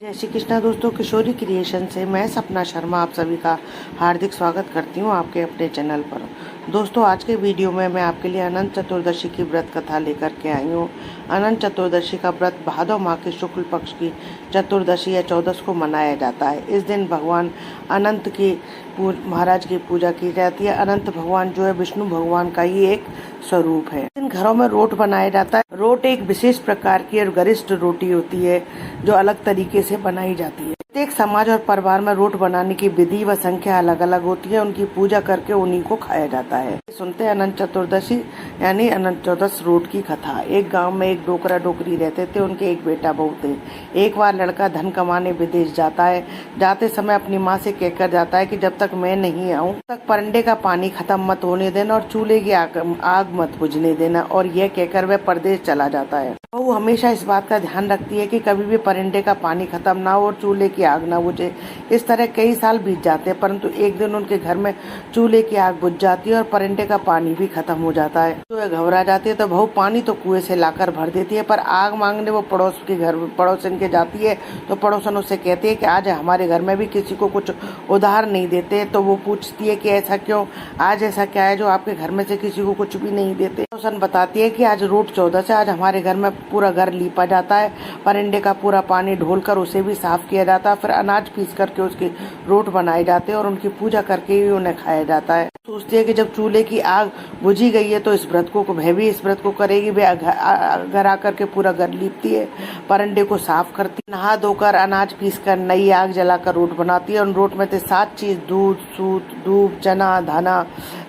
जय श्री कृष्णा दोस्तों, किशोरी क्रिएशन से मैं सपना शर्मा आप सभी का हार्दिक स्वागत करती हूँ आपके अपने चैनल पर। दोस्तों, आज के वीडियो में मैं आपके लिए अनंत चतुर्दशी की व्रत कथा लेकर के आई हूँ। अनंत चतुर्दशी का व्रत भादव माह के शुक्ल पक्ष की चतुर्दशी या चौदस को मनाया जाता है। इस दिन भगवान अनंत की महाराज की पूजा की जाती है। अनंत भगवान जो है विष्णु भगवान का ही एक स्वरूप है। इन घरों में रोट बनाया जाता है। रोट एक विशेष प्रकार की और गरिष्ठ रोटी होती है जो अलग तरीके से बनाई जाती है। प्रत्येक समाज और परिवार में रोट बनाने की विधि व संख्या अलग अलग होती है। उनकी पूजा करके उन्हीं को खाया जाता है। सुनते हैं अनंत चतुर्दशी यानी अनंत चौदस रोट की कथा। एक गांव में एक डोकरा डोकरी रहते थे। उनके एक बेटा बहू थे। एक बार लड़का धन कमाने विदेश जाता है। जाते समय अपनी माँ से कहकर जाता है कि जब तक मैं नहीं आऊँ तक परंडे का पानी खत्म मत होने देना और चूल्हे की आग मत बुझने देना। और यह कहकर वह परदेश चला जाता है। बहू हमेशा इस बात का ध्यान रखती है कि कभी भी परंडे का पानी खत्म ना हो और चूल्हे की आग ना बुझे। इस तरह कई साल बीत जाते हैं, परंतु एक दिन उनके घर में चूल्हे की आग बुझ जाती है और परंडे का पानी भी खत्म हो जाता है। तो वह घबरा जाती है। तो बहू पानी तो कुएं से लाकर भर देती है, पर आग मांगने वो पड़ोसन के जाती है। तो पड़ोसन उससे कहती है कि आज हमारे घर में भी किसी को कुछ उधार नहीं देते। तो वो पूछती है कि ऐसा क्यों, आज ऐसा क्या है जो आपके घर में से किसी को कुछ भी नहीं देते। पड़ोसन बताती है कि आज रोट चौदस है। आज हमारे घर में पूरा घर लीपा जाता है। परंडे का पूरा पानी ढोलकर उसे भी साफ किया जाता है। फिर अनाज पीस करके उसके रोट बनाए जाते हैं और उनकी पूजा करके ही उन्हें खाया जाता है। सोचती है कि जब चूल्हे की आग बुझी गई है तो इस व्रत को वह भी इस व्रत को करेगी। वह घर आकर के पूरा घर लीपती है, परंडे को साफ करती है, नहा धोकर अनाज पीस कर नई आग जलाकर रोट बनाती है। उन रोट में से 7 चीज दूध, सूत, दूध, चना, धाना,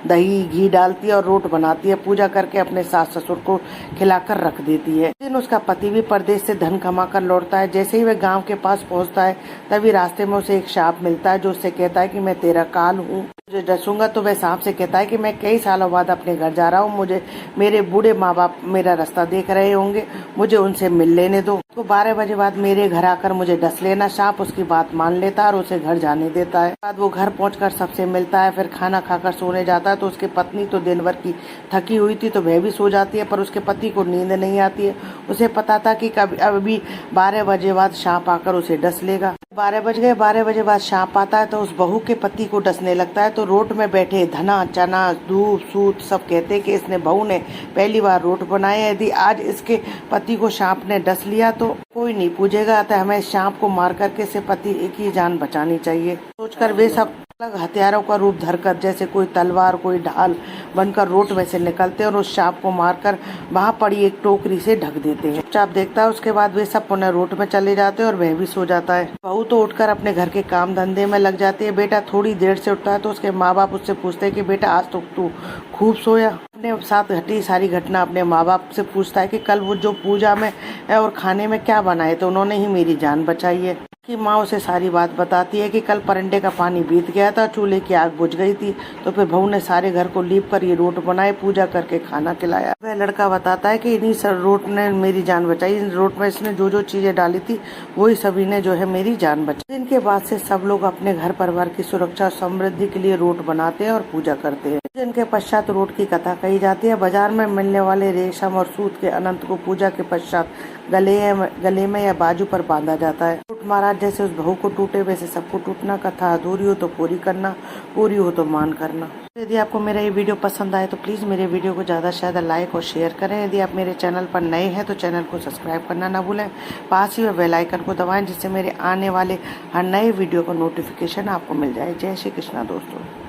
दही, घी डालती है और रोट बनाती है। पूजा करके अपने सास ससुर को खिलाकर रख देती है। दिन उसका पति भी परदेश से धन कमा कर लौटता है। जैसे ही वह गांव के पास पहुंचता है तभी रास्ते में उसे एक सांप मिलता है जो उससे कहता है कि मैं तेरा काल हूँ, मुझे डसूंगा। तो वह सांप से कहता है कि मैं कई सालों बाद अपने घर जा रहा हूँ। मुझे मेरे बूढ़े माँ बाप मेरा रास्ता देख रहे होंगे, मुझे उनसे मिल लेने दो। तो 12 बजे बाद मेरे घर आकर मुझे डस लेना। सांप उसकी बात मान लेता है और उसे घर जाने देता है। बाद वो घर पहुंचकर सबसे मिलता है। फिर खाना खाकर सोने जाता है। तो उसकी पत्नी तो दिन भर की थकी हुई थी तो वह भी सो जाती है, पर उसके पति को नींद नहीं आती है। उसे पता था कि अभी 12 बजे बाद सांप आकर उसे डस लेगा। 12 बज गए। 12 बजे बाद सांप आता है तो उस बहू के पति को डसने लगता है। तो रोट में बैठे धना, चना, दूध, सूत सब कहते कि इसने बहू ने पहली बार रोट बनाए। यदि आज इसके पति को सांप ने डस लिया तो कोई नहीं पूछेगा, अतः हमें सांप को मार करके से पति की जान बचानी चाहिए। सोचकर वे सब अलग हथियारों का रूप धरकर जैसे कोई तलवार, कोई ढाल बनकर रोट में से निकलते हैं और उस सांप को मारकर वहां पड़ी एक टोकरी से ढक देते हैं। चुपचाप देखता है। उसके बाद वे सब पुनः रोट में चले जाते हैं और वह भी सो जाता है। बहू तो उठकर अपने घर के काम धंधे में लग जाती है। बेटा थोड़ी देर से उठता है तो उसके माँ बाप उससे पूछते हैं कि बेटा आज तो तू खूब सोया। अपने साथ घटी सारी घटना अपने माँ बाप से पूछता है कि कल वो जो पूजा में और खाने में क्या बनाए तो उन्होंने ही मेरी जान बचाई है। कि माँ उसे सारी बात बताती है कि कल परंडे का पानी बीत गया था, चूल्हे की आग बुझ गई थी। तो फिर बहू ने सारे घर को लीप कर ये रोट बनाए, पूजा करके खाना खिलाया। वह लड़का बताता है कि इन्हीं सब रोट ने मेरी जान बचाई। इन रोट में इसने जो जो चीजें डाली थी वही सभी ने जो है मेरी जान बचाई। इनके बाद से सब लोग अपने घर परिवार की सुरक्षा समृद्धि के लिए रोट बनाते हैं और पूजा करते हैं। इनके पश्चात रोट की कथा कही जाती है। बाजार में मिलने वाले रेशम और सूत के अनंत को पूजा के पश्चात गले में या बाजू पर बांधा जाता है। रोट महाराज जैसे उस बहू को टूटे वैसे सबको टूटना। कथा अधूरी हो तो पूरी करना, पूरी हो तो मान करना। यदि आपको मेरा ये वीडियो पसंद आए तो प्लीज मेरे वीडियो को ज्यादा से ज्यादा लाइक और शेयर करें। यदि आप मेरे चैनल पर नए हैं तो चैनल को सब्सक्राइब करना ना भूलें। पास ही बेल आइकन को दबाएं जिससे मेरे आने वाले हर नए वीडियो का नोटिफिकेशन आपको मिल जाए। जय श्री कृष्णा दोस्तों।